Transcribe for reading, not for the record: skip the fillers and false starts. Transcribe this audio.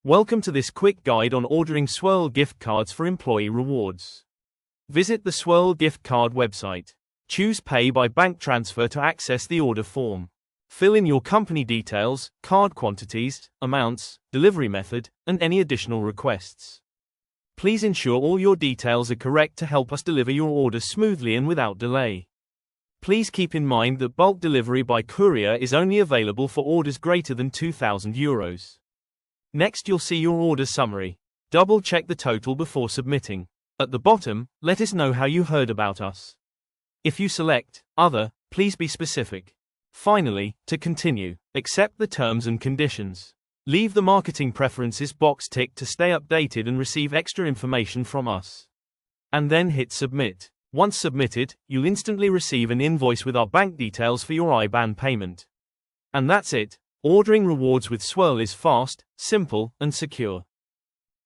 Welcome to this quick guide on ordering SWIRL gift cards for employee rewards. Visit the SWIRL gift card website. Choose Pay by Bank Transfer to access the order form. Fill in your company details, card quantities, amounts, delivery method, and any additional requests. Please ensure all your details are correct to help us deliver your order smoothly and without delay. Please keep in mind that bulk delivery by courier is only available for orders greater than €2,000. Next, you'll see your order summary. Double-check the total before submitting. At the bottom, let us know how you heard about us. If you select Other, please be specific. Finally, to continue, accept the terms and conditions. Leave the marketing preferences box ticked to stay updated and receive extra information from us. And then hit Submit. Once submitted, you'll instantly receive an invoice with our bank details for your IBAN payment. And that's it. Ordering rewards with SWIRL is fast, simple, and secure.